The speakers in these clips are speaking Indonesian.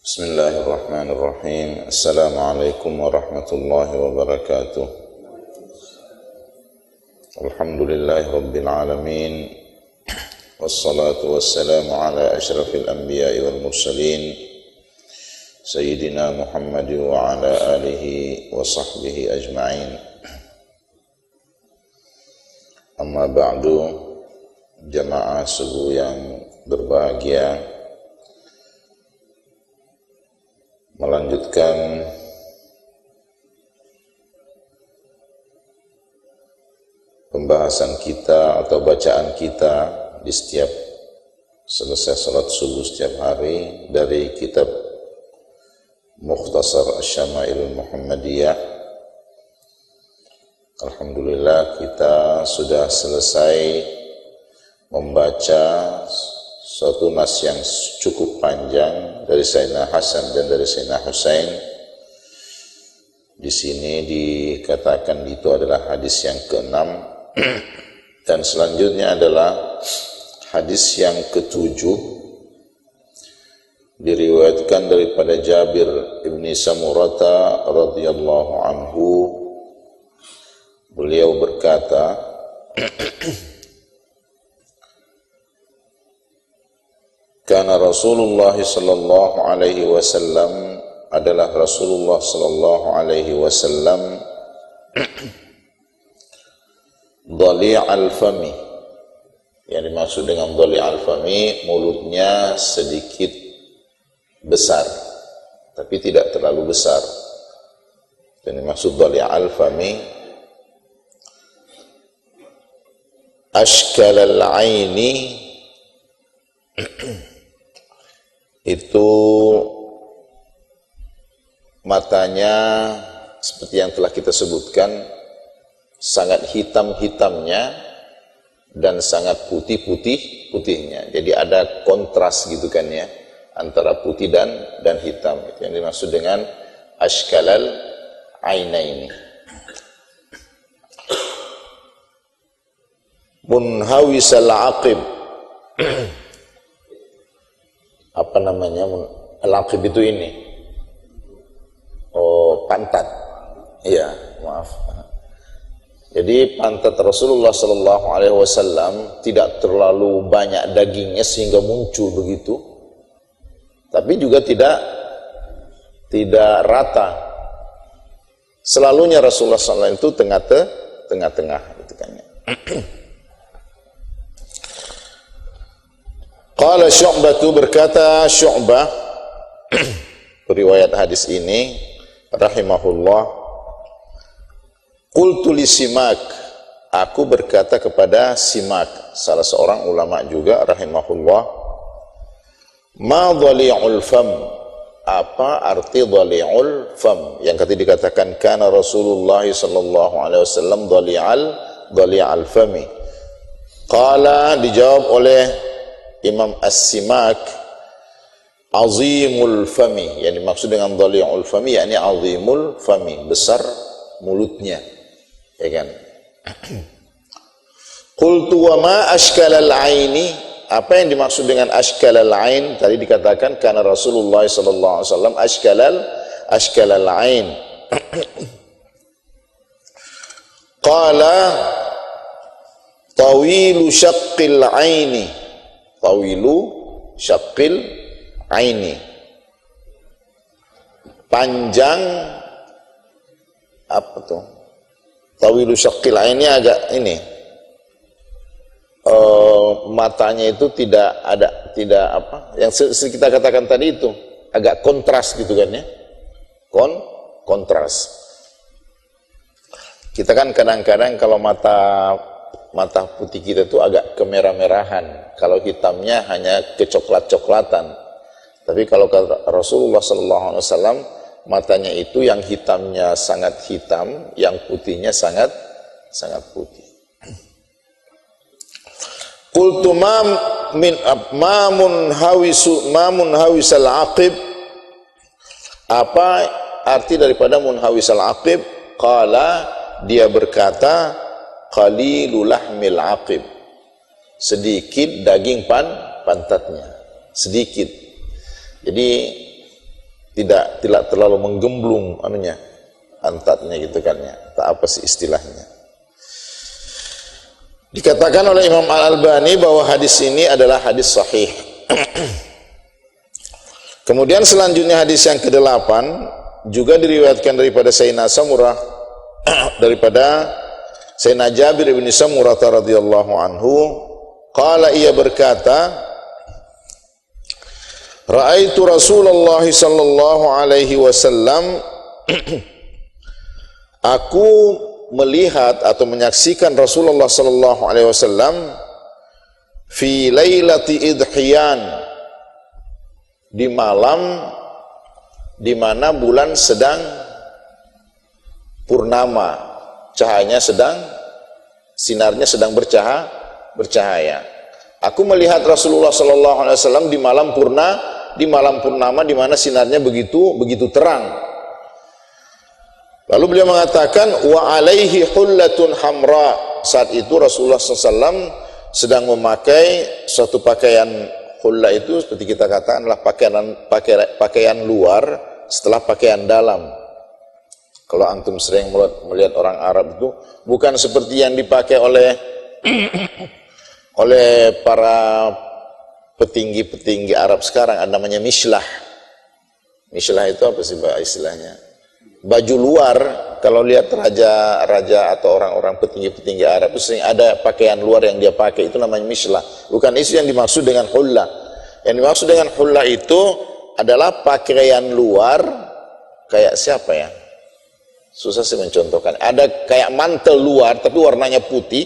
Bismillahirrahmanirrahim. Assalamualaikum warahmatullahi wabarakatuh. Alhamdulillahi rabbil alamin. Wassalatu wassalamu ala asyrafil anbiya'i wal mursalin Sayyidina Muhammad wa ala alihi wa sahbihi ajma'in. Amma ba'du, jamaah subuh yang berbahagia, melanjutkan pembahasan kita atau bacaan kita di setiap selesai salat subuh setiap hari dari kitab Mukhtasar Asy-Syama'il Muhammadiyah. Alhamdulillah kita sudah selesai membaca suatu nas yang cukup panjang dari Sayyidina Hasan dan dari Sayyidina Husain. Di sini dikatakan itu adalah hadis yang ke-6 dan selanjutnya adalah hadis yang ke-7, diriwayatkan daripada Jabir ibni Samurata radhiyallahu anhu. Beliau berkata, Kana Rasulullah sallallahu alaihi wasallam, adalah Rasulullah sallallahu alaihi wasallam dhali'al fami. Yang dimaksud dengan dhali'al fami, mulutnya sedikit besar tapi tidak terlalu besar. Yang dimaksud dhali'al fami, ashkalal aini, itu matanya seperti yang telah kita sebutkan, sangat hitam-hitamnya dan sangat putih-putihnya. Jadi ada kontras gitu kan ya, antara putih dan hitam. Itu yang dimaksud dengan ashkalal ainaini. Munhawisal aqib. Apa namanya? Al-aqib itu ini. Oh, pantat. Iya, maaf. Jadi pantat Rasulullah sallallahu alaihi wasallam tidak terlalu banyak dagingnya sehingga muncul begitu. Tapi juga tidak rata. Selalunya Rasulullah sallallahu alaihi wasallam itu tengah-tengah gitu kan ya. Qala Syu'bah, berkata Syu'bah periwayat hadis ini rahimahullah, qultu li Simak, aku berkata kepada Simak, salah seorang ulama juga rahimahullah, ma dhali'ul fam, apa arti dhali'ul fam? Yang tadi dikatakan kana Rasulullah sallallahu alaihi wasallam dhali'al fami. Qala, dijawab oleh Imam As-Simak, azimul fami, yang dimaksud dengan dhali'ul fami yakni azimul fami, besar mulutnya, ya kan. Qultu wa ma ashkalal aini, apa yang dimaksud dengan ashkalal ain? Tadi dikatakan karena Rasulullah sallallahu alaihi wasallam ashkalal ain. Qala tawilu syaqqil aini, tawilu syaqqil aini, panjang apa tuh? Tawilu syaqqil aini agak ini, matanya itu tidak apa yang kita katakan tadi itu, agak kontras gitu kan ya, kontras. Kita kan kadang-kadang kalau mata putih kita itu agak kemerah-merahan, kalau hitamnya hanya kecoklat-coklatan. Tapi kalau Rasulullah sallallahu alaihi wasallam, matanya itu yang hitamnya sangat hitam, yang putihnya sangat putih. Qultu ma munhawisal aqib, apa arti daripada munhawisal aqib? Qala, dia berkata qalilul lahmil aqib, sedikit daging pantatnya, sedikit. Jadi tidak terlalu menggemblung anunya, pantatnya gitu kan ya. Tak apa sih istilahnya. Dikatakan oleh Imam Al-Albani bahwa hadis ini adalah hadis sahih. Kemudian selanjutnya hadis yang ke-8 juga diriwayatkan daripada Sayyidina Samurah daripada Sayyidina Jabir bin Samurah radhiyallahu anhu, qala, ia berkata, ra'aitu Rasulullah sallallahu alaihi wasallam aku melihat atau menyaksikan Rasulullah sallallahu alaihi wasallam fi lailati idhiyan, di malam di mana bulan sedang purnama, cahayanya sedang, sinarnya sedang bercahaya. Aku melihat Rasulullah sallallahu alaihi wasallam di malam purnama di mana sinarnya begitu terang. Lalu beliau mengatakan, wa alaihi hullatun hamra. Saat itu Rasulullah SAW sedang memakai suatu pakaian. Hulla itu seperti kita katakan adalah pakaian luar setelah pakaian dalam. Kalau antum sering melihat orang Arab itu bukan seperti yang dipakai oleh para petinggi-petinggi Arab sekarang, ada namanya mislah. Mislah itu apa sih istilahnya? Baju luar. Kalau lihat raja atau orang-orang petinggi-petinggi Arab itu sering ada pakaian luar yang dia pakai, itu namanya mislah. Bukan itu yang dimaksud dengan hulla. Yang dimaksud dengan hulla itu adalah pakaian luar kayak siapa ya? Susah sih mencontohkan. Ada kayak mantel luar tapi warnanya putih,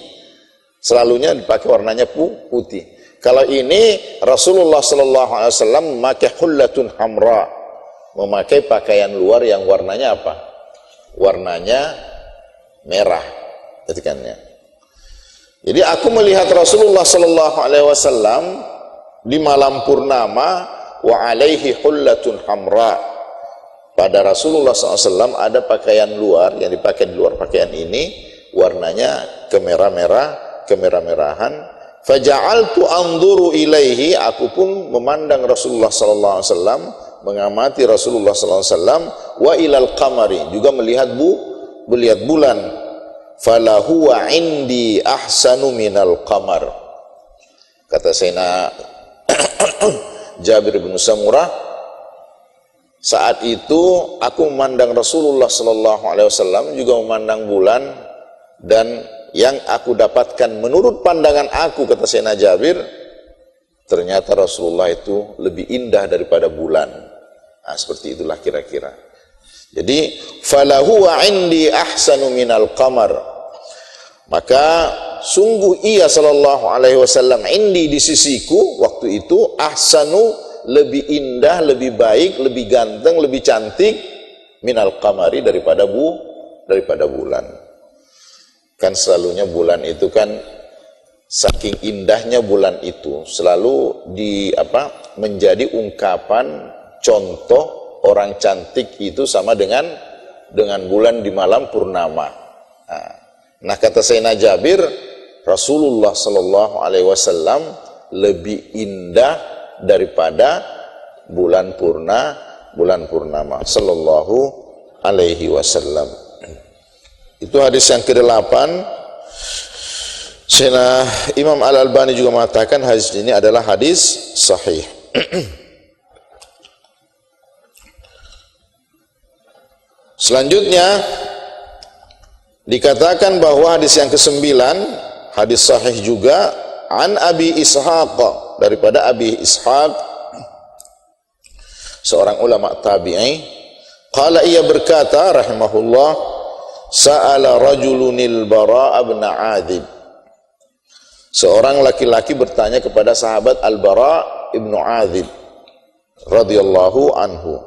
selalunya dipakai warnanya putih. Kalau ini Rasulullah sallallahu alaihi wasallam memakai hullatun hamra, memakai pakaian luar yang warnanya apa? Warnanya merah, ketikannya. Jadi aku melihat Rasulullah sallallahu alaihi wasallam di malam purnama, wa alaihi hullatun hamra. Pada Rasulullah SAW ada pakaian luar yang dipakai di luar pakaian ini, warnanya kemerah-merahan. Faja'altu anzuru ilaihi, aku pun memandang Rasulullah sallallahu alaihi wasallam, mengamati Rasulullah sallallahu alaihi wasallam, wa ilal qamari, juga melihat bulan. Falahu wa indi ahsanu minal qamar. Kata Sayyidina Jabir bin Samurah, saat itu aku memandang Rasulullah sallallahu alaihi wasallam, juga memandang bulan, dan yang aku dapatkan menurut pandangan aku, kata Sayyidina Jabir, ternyata Rasulullah itu lebih indah daripada bulan. Nah, seperti itulah kira-kira. Jadi falahu wa indi ahsanu minal qamar, maka sungguh ia sallallahu alaihi wasallam indi, di sisiku waktu itu, ahsanu, lebih indah, lebih baik, lebih ganteng, lebih cantik, minal qamari, daripada bulan. Kan selalunya bulan itu kan, saking indahnya bulan itu selalu menjadi ungkapan contoh orang cantik itu sama dengan bulan di malam purnama. Nah kata Sayyidina Jabir, Rasulullah sallallahu alaihi wasallam lebih indah daripada bulan purnama sallallahu alaihi wasallam. Itu hadis yang ke-8. Sayyidina Imam Al-Albani juga mengatakan hadis ini adalah hadis sahih. Selanjutnya dikatakan bahwa hadis yang ke-9, hadis sahih juga, an Abi Ishaq, daripada Abi Ishaq, seorang ulama tabi'i, qala, ia berkata rahimahullah, sa'ala rajulunil Bara' bin Azib, seorang laki-laki bertanya kepada sahabat Al-Bara' ibn Azib radhiyallahu anhu.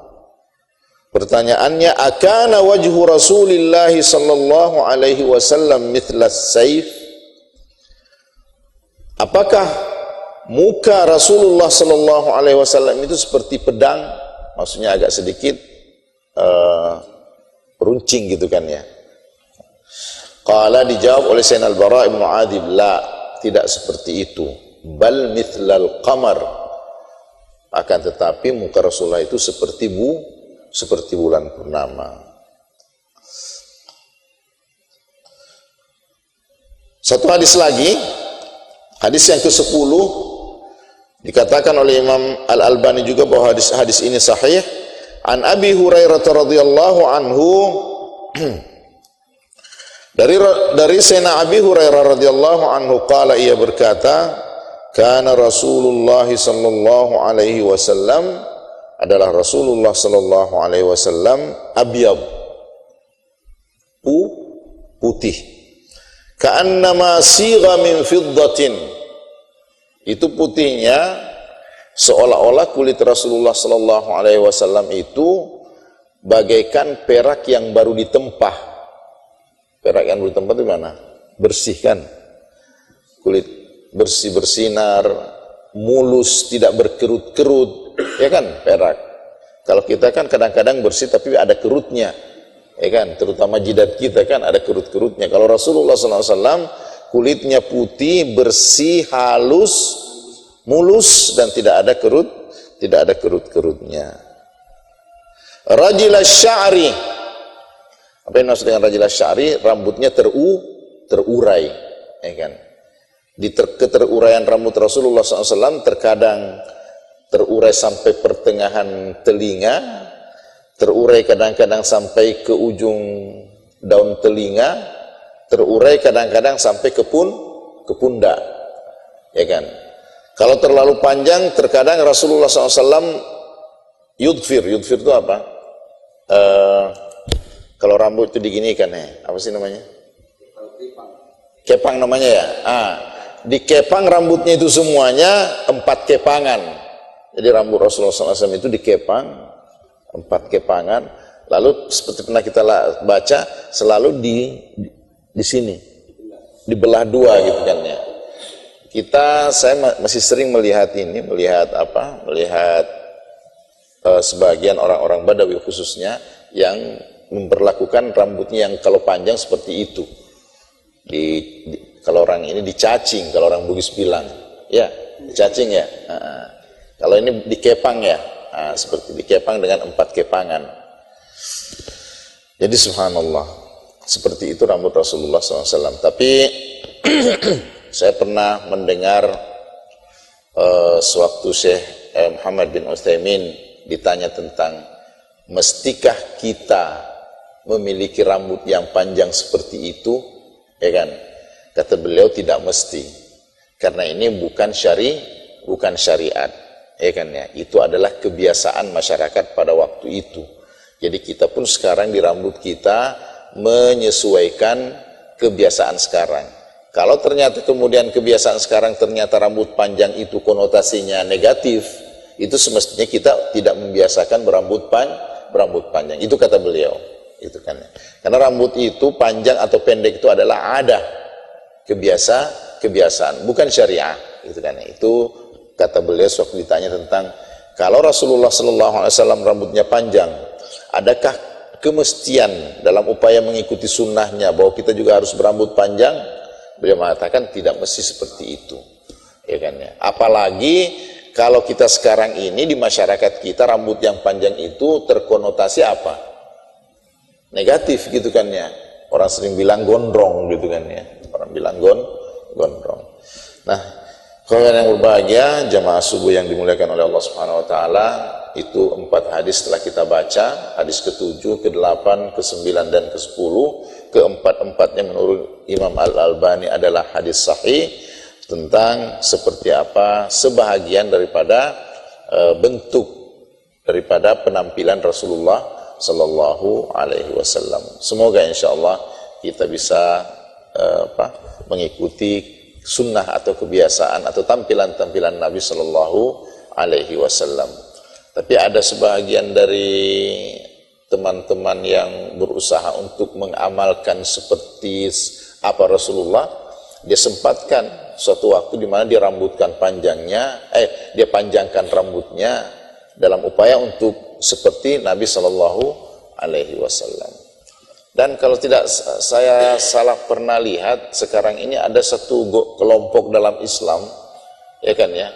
Pertanyaannya, akana wajhu Rasulillah sallallahu alaihi wasallam mithlas sayf? Apakah muka Rasulullah sallallahu alaihi wasallam itu seperti pedang? Maksudnya agak sedikit runcing gitu kan ya. Qala, dijawab oleh Sayyidina Al-Bara' ibn Azib, la, tidak seperti itu. Bal mithlal qamar, akan tetapi muka Rasulullah itu seperti seperti bulan purnama. Satu hadis lagi, hadis yang ke-10, dikatakan oleh Imam Al-Albani juga bahwa hadis ini sahih. An Abi Hurairah radhiyallahu anhu, dari Sayyidina Abi Hurairah radhiyallahu anhu qala, ia berkata, kana Rasulullah sallallahu alaihi wasallam, adalah Rasulullah sallallahu alaihi wasallam, abyad, putih, ka'annama sigha min fiddatin, itu putihnya seolah-olah kulit Rasulullah sallallahu alaihi wasallam itu bagaikan perak yang baru ditempah. Perak yang baru ditempah itu mana? Bersih kan? Kulit bersih, bersinar, mulus, tidak berkerut-kerut, ya kan? Perak. Kalau kita kan kadang-kadang bersih tapi ada kerutnya, ya kan? Terutama jidat kita kan ada kerut-kerutnya. Kalau Rasulullah SAW kulitnya putih, bersih, halus, mulus, dan tidak ada kerut-kerutnya. Rajilah sya'ri, apa yang maksud dengan rajilah sya'ri? Rambutnya terurai, ya kan? Di keteruraian rambut Rasulullah SAW terkadang terurai sampai pertengahan telinga, terurai kadang-kadang sampai ke ujung daun telinga, terurai kadang-kadang sampai ke pundak, ya kan? Kalau terlalu panjang, terkadang Rasulullah SAW yudfir itu apa? Kalau rambut itu diginikan, apa sih namanya? Kepang namanya ya. Dikepang rambutnya itu semuanya 4 kepangan. Jadi rambut Rasulullah SAW itu dikepang 4 kepangan. Lalu seperti pernah kita baca, selalu di sini dibelah 2 gitu kan ya. Saya masih sering melihat sebagian orang-orang Badawi khususnya yang memperlakukan rambutnya yang kalau panjang seperti itu. Kalau orang ini dicacing, kalau orang Bugis bilang, ya dicacing ya. Kalau ini dikepang ya, seperti dikepang dengan 4 kepangan. Jadi subhanallah, seperti itu rambut Rasulullah SAW. Tapi saya pernah mendengar sewaktu Syekh Muhammad bin Utsaimin ditanya tentang mestikah kita memiliki rambut yang panjang seperti itu, ya kan? Kata beliau tidak mesti, karena ini bukan syariat, ya kan ya? Itu adalah kebiasaan masyarakat pada waktu itu. Jadi kita pun sekarang di rambut kita menyesuaikan kebiasaan sekarang. Kalau ternyata kemudian kebiasaan sekarang ternyata rambut panjang itu konotasinya negatif, itu semestinya kita tidak membiasakan berambut panjang. Itu kata beliau. Itu kan. Karena rambut itu panjang atau pendek itu adalah kebiasaan, bukan syariah. Itu kan. Itu kata beliau waktu ditanya tentang kalau Rasulullah SAW rambutnya panjang, adakah kemestian dalam upaya mengikuti sunnahnya bahwa kita juga harus berambut panjang? Beliau mengatakan tidak mesti seperti itu, ya kan ya. Apalagi kalau kita sekarang ini di masyarakat kita rambut yang panjang itu terkonotasi apa? Negatif gitu kan ya. Orang sering bilang gondrong gitu kan ya. Orang bilang gondrong. Nah, kawan yang berbahagia, jamaah subuh yang dimuliakan oleh Allah Subhanahu wa taala, itu 4 hadis telah kita baca, hadis ke-7, ke-8, ke-9 dan ke-10. Keempat-empatnya menurut Imam Al-Albani adalah hadis sahih tentang seperti apa sebahagian daripada bentuk daripada penampilan Rasulullah sallallahu alaihi wasallam. Semoga insyaallah kita bisa mengikuti sunnah atau kebiasaan atau tampilan-tampilan Nabi sallallahu alaihi wasallam. Tapi ada sebahagian dari teman-teman yang berusaha untuk mengamalkan seperti apa Rasulullah, dia sempatkan suatu waktu di mana dia rambutkan dia panjangkan rambutnya dalam upaya untuk seperti Nabi Shallallahu Alaihi Wasallam. Dan kalau tidak saya salah pernah lihat, sekarang ini ada satu kelompok dalam Islam, ya kan ya,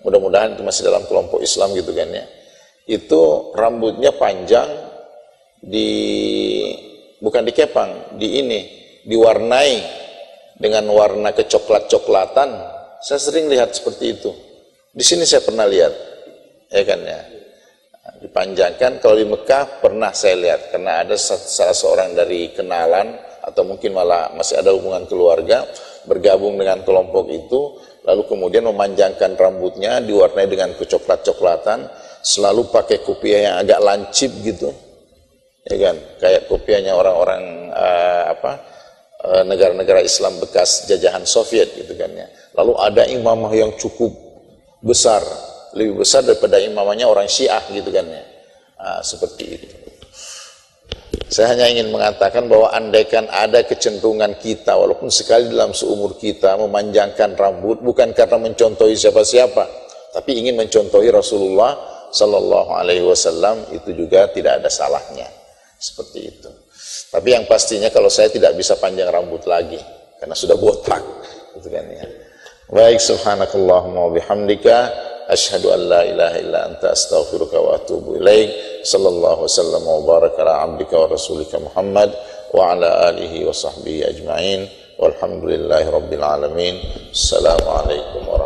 mudah-mudahan itu masih dalam kelompok Islam gitu kan ya, itu rambutnya panjang bukan dikepang, diwarnai dengan warna kecoklat-coklatan. Saya sering lihat seperti itu. Di sini saya pernah lihat, ya kan ya. Dipanjangkan, kalau di Mekah pernah saya lihat, karena ada salah seorang dari kenalan atau mungkin malah masih ada hubungan keluarga bergabung dengan kelompok itu, lalu kemudian memanjangkan rambutnya diwarnai dengan kecoklat-coklatan, selalu pakai kopiah yang agak lancip gitu, ya kan, kayak kopiahnya orang-orang negara-negara Islam bekas jajahan Soviet gitu kan ya. Lalu ada imamah yang cukup besar, lebih besar daripada imamahnya orang Syiah gitu kan ya. Seperti itu. Saya hanya ingin mengatakan bahwa andaikan ada kecenderungan kita, walaupun sekali dalam seumur kita, memanjangkan rambut, bukan karena mencontohi siapa-siapa, tapi ingin mencontohi Rasulullah Sallallahu Alaihi Wasallam, itu juga tidak ada salahnya. Seperti itu. Tapi yang pastinya kalau saya tidak bisa panjang rambut lagi, karena sudah botak, gitu kan ya. Baik, subhanakallahumma wa bihamdika, asyhadu an la ilaha illa anta astaghfiruka wa atubu ilaik. Sallallahu wasallam wa baraka ala abdika wa rasulika Muhammad wa ala alihi wa sahbihi ajma'in. Walhamdulillahi rabbil alamin. Assalamualaikum warahmatullahi wabarakatuh.